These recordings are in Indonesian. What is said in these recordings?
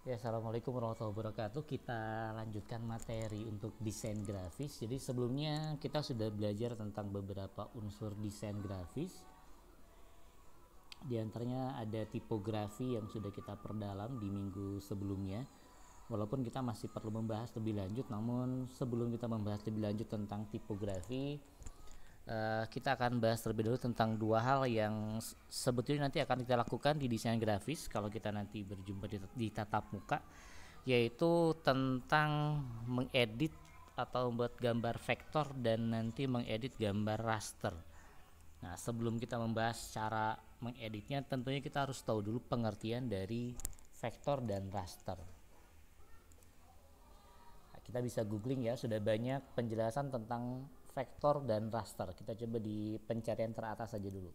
Ya, assalamualaikum warahmatullahi wabarakatuh. Kita lanjutkan materi untuk desain grafis. Jadi sebelumnya kita sudah belajar tentang beberapa unsur desain grafis. Di antaranya ada tipografi yang sudah kita perdalam di minggu sebelumnya. Walaupun kita masih perlu membahas lebih lanjut, namun sebelum kita membahas lebih lanjut tentang tipografi, kita akan bahas terlebih dahulu tentang dua hal yang sebetulnya nanti akan kita lakukan di desain grafis kalau kita nanti berjumpa di tatap muka, yaitu tentang mengedit atau membuat gambar vektor dan nanti mengedit gambar raster. Nah, sebelum kita membahas cara mengeditnya, tentunya kita harus tahu dulu pengertian dari vektor dan raster. Nah, kita bisa googling ya, sudah banyak penjelasan tentang vektor dan raster. Kita coba di pencarian teratas saja dulu.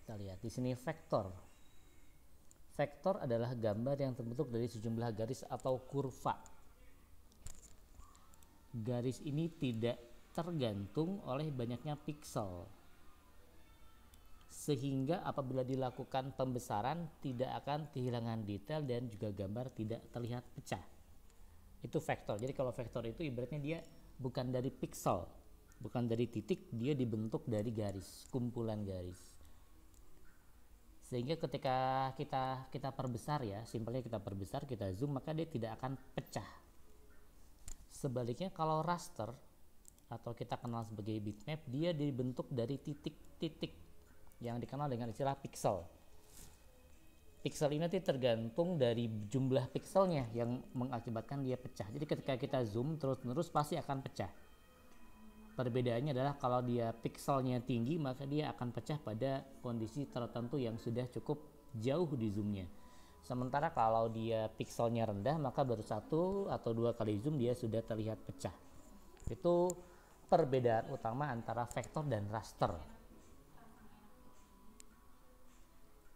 Kita lihat di sini vektor. Vektor adalah gambar yang terbentuk dari sejumlah garis atau kurva. Garis ini tidak tergantung oleh banyaknya piksel, sehingga apabila dilakukan pembesaran tidak akan kehilangan detail dan juga gambar tidak terlihat pecah. Itu vektor. Jadi kalau vektor itu ibaratnya dia bukan dari piksel, bukan dari titik, dia dibentuk dari garis, kumpulan garis. Sehingga ketika kita perbesar ya, simpelnya kita perbesar, kita zoom, maka dia tidak akan pecah. Sebaliknya kalau raster atau kita kenal sebagai bitmap, dia dibentuk dari titik-titik yang dikenal dengan istilah piksel. Piksel ini nanti tergantung dari jumlah pikselnya yang mengakibatkan dia pecah. Jadi ketika kita zoom terus-menerus pasti akan pecah. Perbedaannya adalah kalau dia pikselnya tinggi maka dia akan pecah pada kondisi tertentu yang sudah cukup jauh di zoomnya. Sementara kalau dia pikselnya rendah maka baru 1 atau 2 kali zoom dia sudah terlihat pecah. Itu perbedaan utama antara vektor dan raster.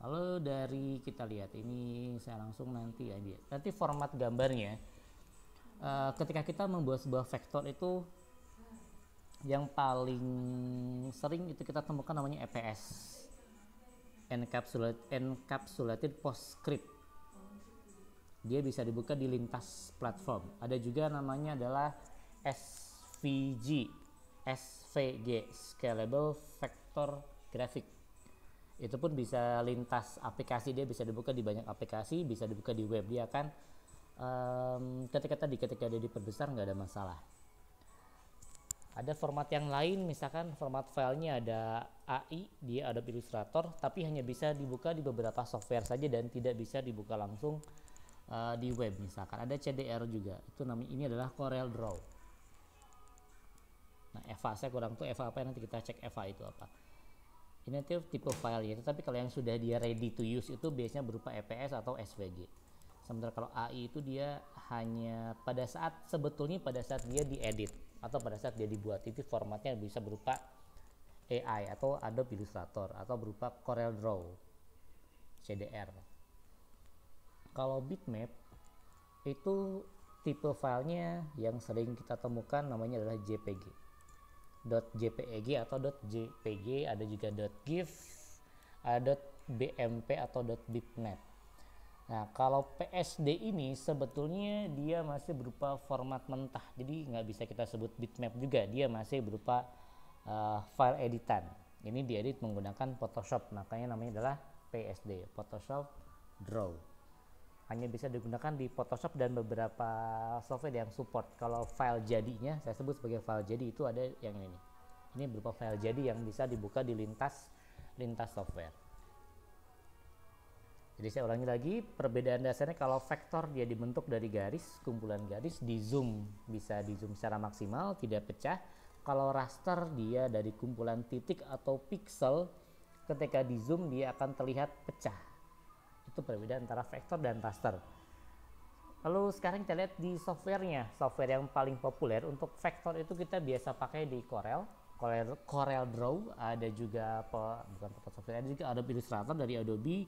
Lalu dari kita lihat ini saya langsung nanti ya, nanti format gambarnya. Ketika kita membuat sebuah vektor itu yang paling sering itu kita temukan namanya EPS, Encapsulated PostScript. Dia bisa dibuka di lintas platform. Ada juga namanya adalah SVG, Scalable Vector Graphic. Itu pun bisa lintas aplikasi, dia bisa dibuka di banyak aplikasi, bisa dibuka di web. Dia akan ketika dia diperbesar nggak ada masalah. Ada format yang lain, misalkan format filenya ada AI, dia Adobe Illustrator, tapi hanya bisa dibuka di beberapa software saja dan tidak bisa dibuka langsung di web. Misalkan ada CDR juga, itu namanya, ini adalah Corel Draw. Nah, Eva saya kurang tuh Eva apa, nanti kita cek Eva itu apa. Ini nanti tipe filenya, tapi kalau yang sudah dia ready to use itu biasanya berupa EPS atau SVG. Sementara kalau AI itu dia hanya pada saat dia diedit atau pada saat dia dibuat, itu formatnya bisa berupa AI atau Adobe Illustrator atau berupa Corel Draw, CDR. Kalau bitmap itu tipe filenya yang sering kita temukan namanya adalah JPG. .jpeg atau .jpg, ada juga .gif, ada .bmp atau .bitmap. Nah, kalau PSD ini sebetulnya dia masih berupa format mentah, jadi nggak bisa kita sebut bitmap juga, dia masih berupa file editan. Ini diedit menggunakan Photoshop, makanya namanya adalah PSD, Photoshop Draw. Hanya bisa digunakan di Photoshop dan beberapa software yang support. Kalau file jadinya, saya sebut sebagai file jadi, itu ada yang ini. Ini berupa file jadi yang bisa dibuka di lintas software. Jadi saya ulangi lagi, perbedaan dasarnya kalau vektor dia dibentuk dari garis, kumpulan garis, di zoom bisa di zoom secara maksimal, tidak pecah. Kalau raster dia dari kumpulan titik atau piksel, ketika di zoom dia akan terlihat pecah. Itu perbedaan antara vektor dan raster. Lalu sekarang kita lihat di softwarenya. Software yang paling populer untuk vektor itu kita biasa pakai di Corel Draw, ada juga bukan software, ada juga Adobe Illustrator dari Adobe.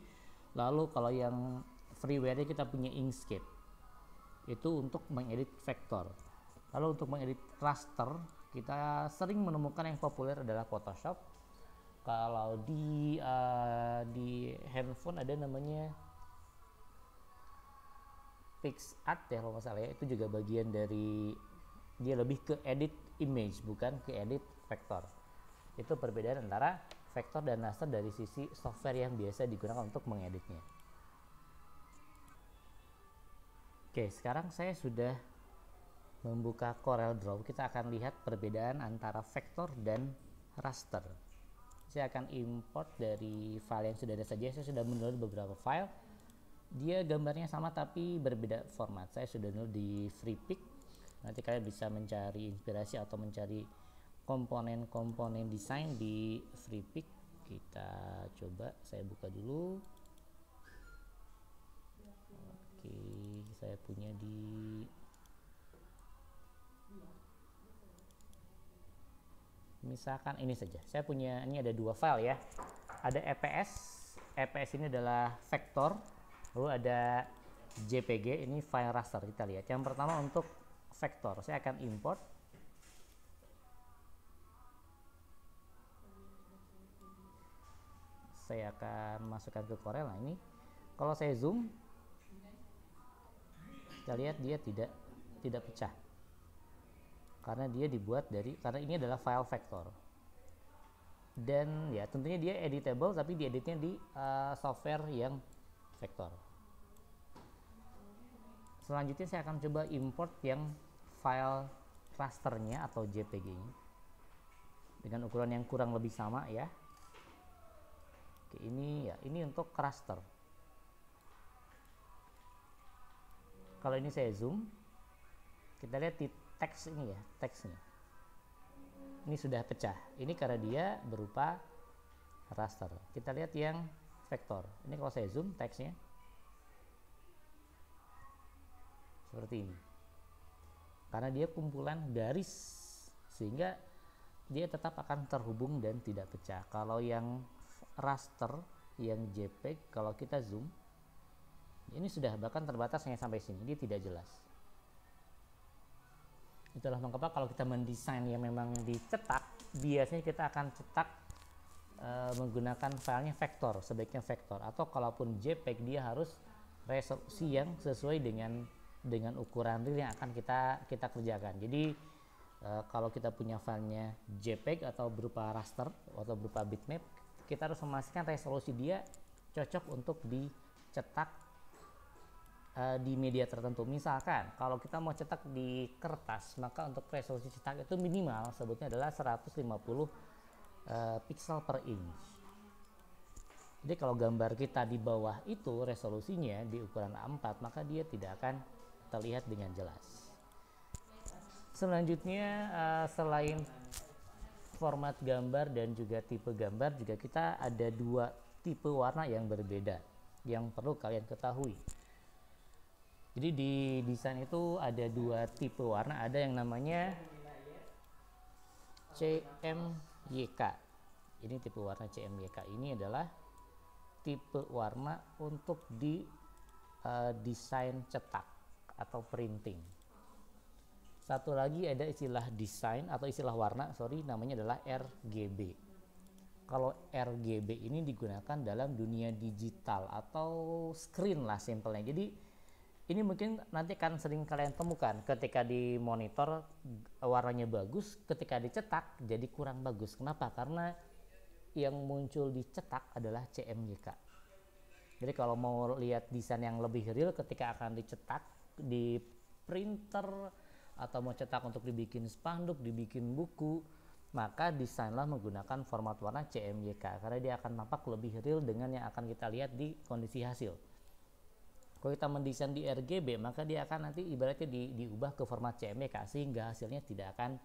Lalu kalau yang freeware-nya kita punya Inkscape. Itu untuk mengedit vektor. Lalu untuk mengedit raster, kita sering menemukan yang populer adalah Photoshop. Kalau di handphone ada namanya PixArt ya kalau nggak salah ya, itu juga bagian dari, dia lebih ke edit image bukan ke edit vektor. Itu perbedaan antara vektor dan raster dari sisi software yang biasa digunakan untuk mengeditnya. Oke, sekarang saya sudah membuka CorelDRAW. Kita akan lihat perbedaan antara vektor dan raster. Saya akan import dari file yang sudah ada saja. Saya sudah mendownload beberapa file. Dia gambarnya sama tapi berbeda format. Saya sudah download di Freepik. Nanti kalian bisa mencari inspirasi atau mencari komponen-komponen desain di Freepik. Kita coba, saya buka dulu. Oke, saya punya di misalkan ini saja. Saya punya, ini ada dua file ya. Ada EPS. EPS ini adalah vektor. Lalu ada JPG, ini file raster. Kita lihat. Yang pertama untuk vektor, saya akan import. Saya akan masukkan ke Corel. Nah, ini kalau saya zoom, kita lihat dia tidak pecah. Karena dia dibuat dari, karena ini adalah file vektor. Dan ya tentunya dia editable, tapi dieditnya di software yang vektor. Selanjutnya saya akan coba import yang file rasternya atau JPG-nya dengan ukuran yang kurang lebih sama ya. Oke, ini ya, ini untuk raster. Kalau ini saya zoom, kita lihat di teks ini ya, teksnya. Ini sudah pecah. Ini karena dia berupa raster. Kita lihat yang vektor. Ini kalau saya zoom teksnya seperti ini. Karena dia kumpulan garis sehingga dia tetap akan terhubung dan tidak pecah. Kalau yang raster, yang JPEG, kalau kita zoom ini sudah bahkan terbatas hanya sampai sini, dia tidak jelas. Itulah mengapa kalau kita mendesain yang memang dicetak, biasanya kita akan cetak menggunakan filenya vektor, sebaiknya vektor, atau kalaupun JPEG dia harus resolusi yang sesuai dengan ukuran real yang akan kita kerjakan. Jadi kalau kita punya filenya JPEG atau berupa raster atau berupa bitmap, kita harus memastikan resolusi dia cocok untuk dicetak di media tertentu. Misalkan kalau kita mau cetak di kertas, maka untuk resolusi cetak itu minimal sebutnya adalah 150 pixel per inch. Jadi kalau gambar kita di bawah itu resolusinya di ukuran A4, maka dia tidak akan terlihat dengan jelas. Selanjutnya selain format gambar dan juga tipe gambar, juga kita ada dua tipe warna yang berbeda yang perlu kalian ketahui. Jadi di desain itu ada dua tipe warna, ada yang namanya CMYK. Ini tipe warna CMYK. Ini adalah tipe warna untuk di desain cetak atau printing. Satu lagi ada istilah desain atau istilah warna, namanya adalah RGB. Kalau RGB ini digunakan dalam dunia digital atau screen lah simpelnya. Jadi ini mungkin nanti akan sering kalian temukan ketika di monitor warnanya bagus, ketika dicetak jadi kurang bagus. Kenapa? Karena yang muncul dicetak adalah CMYK. Jadi kalau mau lihat desain yang lebih real ketika akan dicetak di printer atau mau cetak untuk dibikin spanduk, dibikin buku, maka desainlah menggunakan format warna CMYK karena dia akan nampak lebih real dengan yang akan kita lihat di kondisi hasil. Kalau kita mendesain di RGB, maka dia akan nanti ibaratnya diubah ke format CMYK sehingga hasilnya tidak akan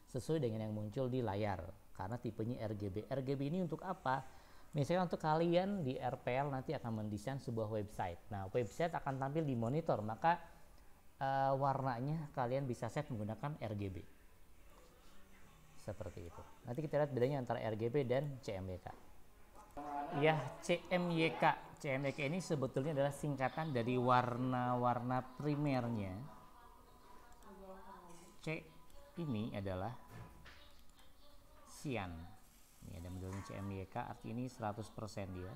sesuai dengan yang muncul di layar karena tipenya RGB. RGB ini untuk apa? Misalnya untuk kalian di RPL nanti akan mendesain sebuah website. Nah, website akan tampil di monitor, maka warnanya kalian bisa set menggunakan RGB. Seperti itu. Nanti kita lihat bedanya antara RGB dan CMYK. Ya, CMYK. CMYK ini sebetulnya adalah singkatan dari warna-warna primernya. C ini adalah cyan. Ini ada modelnya CMYK, arti ini 100% dia.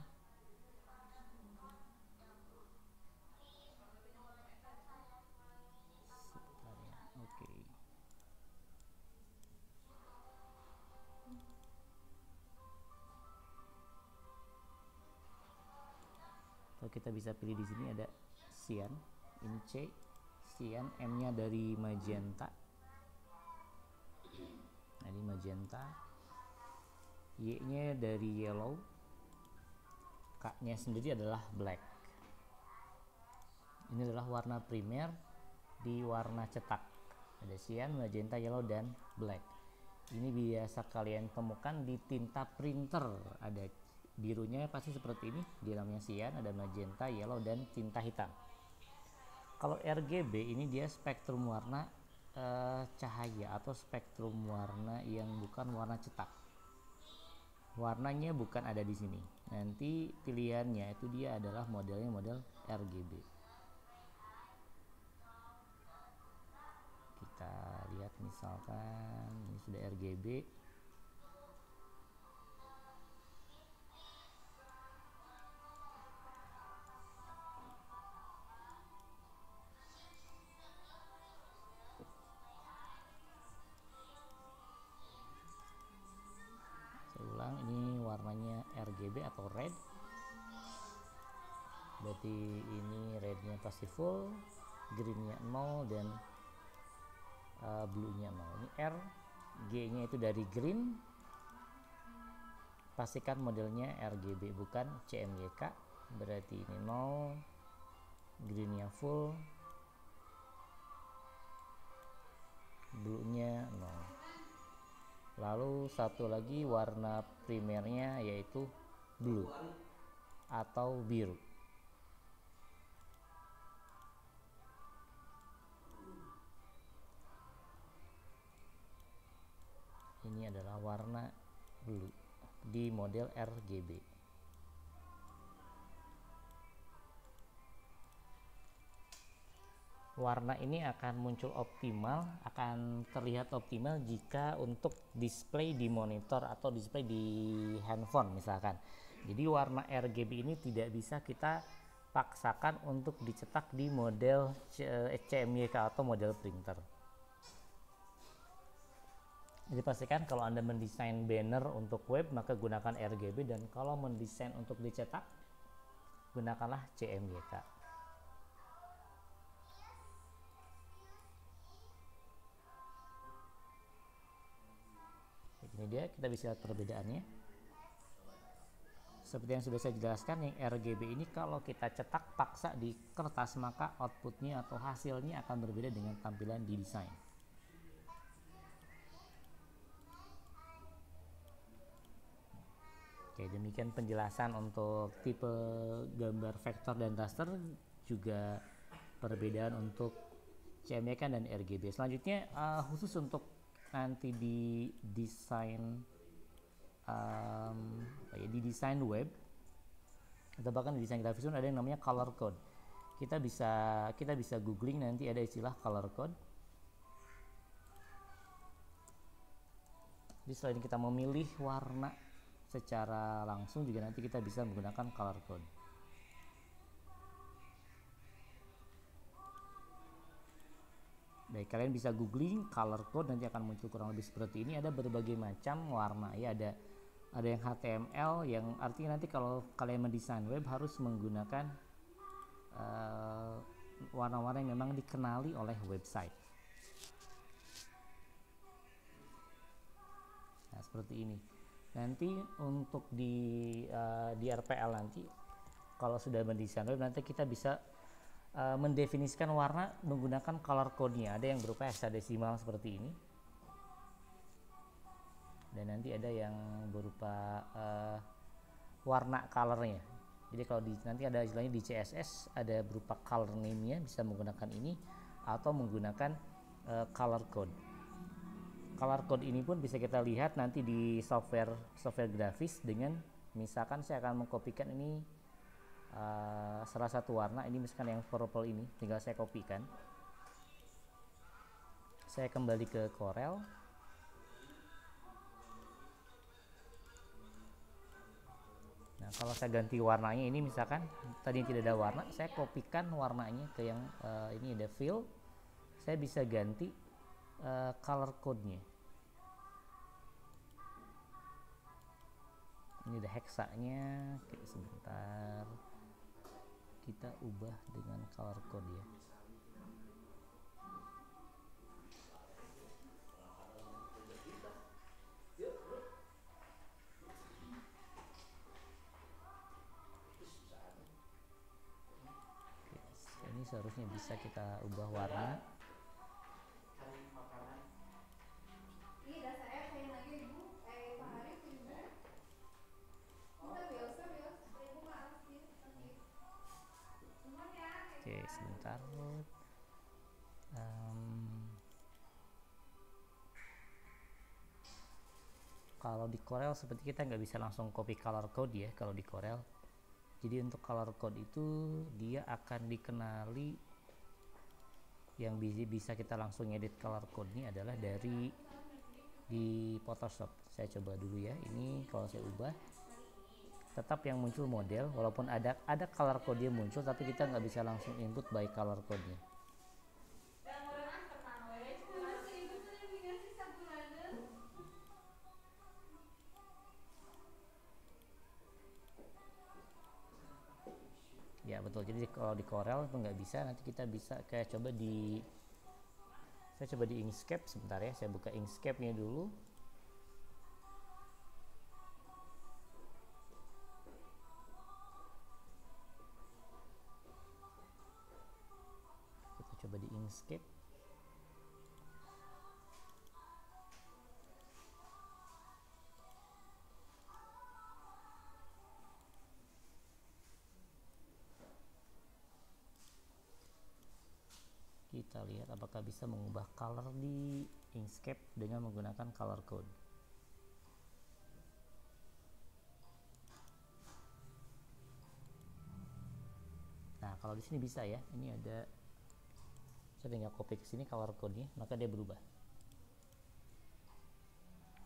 Kalau kita bisa pilih di sini ada cyan, ini C, cyan, M-nya dari magenta. Nah, ini magenta. Y-nya dari yellow. K-nya sendiri adalah black. Ini adalah warna primer di warna cetak. Ada cyan, magenta, yellow, dan black. Ini biasa kalian temukan di tinta printer. Ada birunya pasti seperti ini, di dalamnya cyan, ada magenta, yellow, dan tinta hitam. Kalau RGB ini dia spektrum warna cahaya atau spektrum warna yang bukan warna cetak. Warnanya bukan ada di sini. Nanti pilihannya itu dia adalah modelnya model RGB. Kita lihat misalkan ini sudah RGB. Saya ulang, ini warnanya RGB atau red. Berarti ini rednya pasti full, greennya 0, dan blue-nya 0. Ini R, G-nya itu dari green. Pastikan modelnya RGB bukan CMYK. Berarti ini 0, greennya full, blue-nya 0. Lalu satu lagi warna primernya yaitu blue atau biru. Ini adalah warna blue di model RGB. Warna ini akan muncul optimal, akan terlihat optimal jika untuk display di monitor atau display di handphone misalkan. Jadi warna RGB ini tidak bisa kita paksakan untuk dicetak di model CMYK atau model printer. Jadi pastikan kalau Anda mendesain banner untuk web maka gunakan RGB, dan kalau mendesain untuk dicetak gunakanlah CMYK. Ini dia, kita bisa lihat perbedaannya. Seperti yang sudah saya jelaskan, yang RGB ini kalau kita cetak paksa di kertas maka outputnya atau hasilnya akan berbeda dengan tampilan di desain. Oke, demikian penjelasan untuk tipe gambar vektor dan raster, juga perbedaan untuk CMYK dan RGB. Selanjutnya khusus untuk nanti di desain di desain web atau bahkan di desain grafis ada yang namanya color code. Kita bisa googling, nanti ada istilah color code. Jadi selain kita memilih warna secara langsung, juga nanti kita bisa menggunakan color code. Baik, kalian bisa googling color code, nanti akan muncul kurang lebih seperti ini. Ada berbagai macam warna ya, ada yang HTML, yang artinya nanti kalau kalian mendesain web harus menggunakan warna-warna yang memang dikenali oleh website. Nah, seperti ini. Nanti untuk di RPL nanti kalau sudah mendesain web, nanti kita bisa mendefinisikan warna menggunakan color code-nya. Ada yang berupa hexadesimal seperti ini, dan nanti ada yang berupa warna color-nya. Jadi kalau nanti ada istilahnya di CSS ada berupa color name-nya, bisa menggunakan ini atau menggunakan color code. Color code ini pun bisa kita lihat nanti di software grafis dengan, misalkan saya akan mengkopikan ini salah satu warna, ini misalkan yang purple ini, tinggal saya kopikan. Saya kembali ke Corel. Nah, kalau saya ganti warnanya, ini misalkan tadi tidak ada warna, saya kopikan warnanya ke yang ini ada fill. Saya bisa ganti color code-nya. Ini ada hexanya. Oke, sebentar. kita ubah dengan color code ya. Ini seharusnya bisa kita ubah warna. Oke, sebentar. Kalau di Corel seperti kita nggak bisa langsung copy color code ya kalau di Corel. Jadi untuk color code itu dia akan dikenali, yang bisa kita langsung edit color code ini adalah dari di Photoshop. Saya coba dulu ya. Ini kalau saya ubah tetap yang muncul model, walaupun ada color code dia muncul, tapi kita nggak bisa langsung input by color code-nya. Ya betul, jadi kalau di Corel itu nggak bisa. Nanti kita bisa kayak coba di, saya coba di Inkscape sebentar ya, saya buka Inkscape-nya dulu. Kita coba di Inkscape. Kita lihat apakah bisa mengubah color di Inkscape dengan menggunakan color code. Nah, kalau di sini bisa ya. Ini ada, saya tinggal copy ke sini color code-nya, maka dia berubah.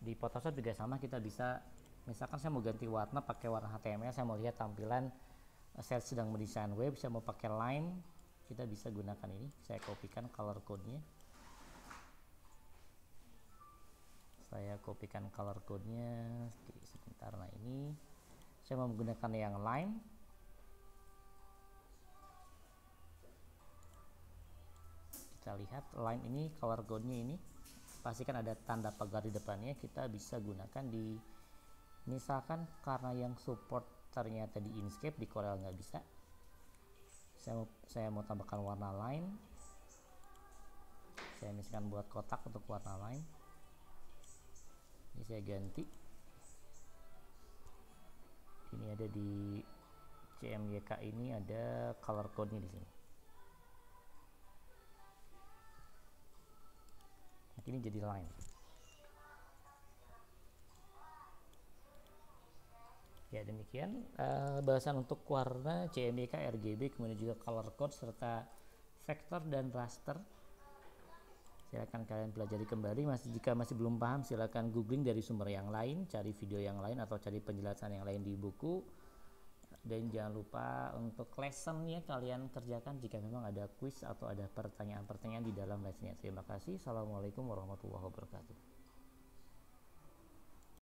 Di Photoshop juga sama, kita bisa, misalkan saya mau ganti warna pakai warna HTML, saya mau lihat tampilan saya sedang mendesain web, saya mau pakai line, kita bisa gunakan ini. Saya kopikan color code-nya. Saya kopikan color code-nya. Sebentar, nah ini saya mau menggunakan yang line. Kita lihat line ini, color code-nya ini pastikan ada tanda pagar di depannya. Kita bisa gunakan di, misalkan karena yang support ternyata di Inkscape, di Corel nggak bisa. Saya mau tambahkan warna line. Saya misalkan buat kotak untuk warna line. Ini saya ganti. Ini ada di CMYK, ini ada color code-nya di sini. Nah, ini jadi line. Ya demikian bahasan untuk warna, CMYK, RGB, kemudian juga color code serta vektor dan raster. Silakan kalian pelajari kembali. Jika masih belum paham, silakan googling dari sumber yang lain, cari video yang lain atau cari penjelasan yang lain di buku. Dan jangan lupa untuk lessonnya kalian kerjakan jika memang ada quiz atau ada pertanyaan-pertanyaan di dalam lessonnya. Terima kasih. Assalamualaikum warahmatullahi wabarakatuh.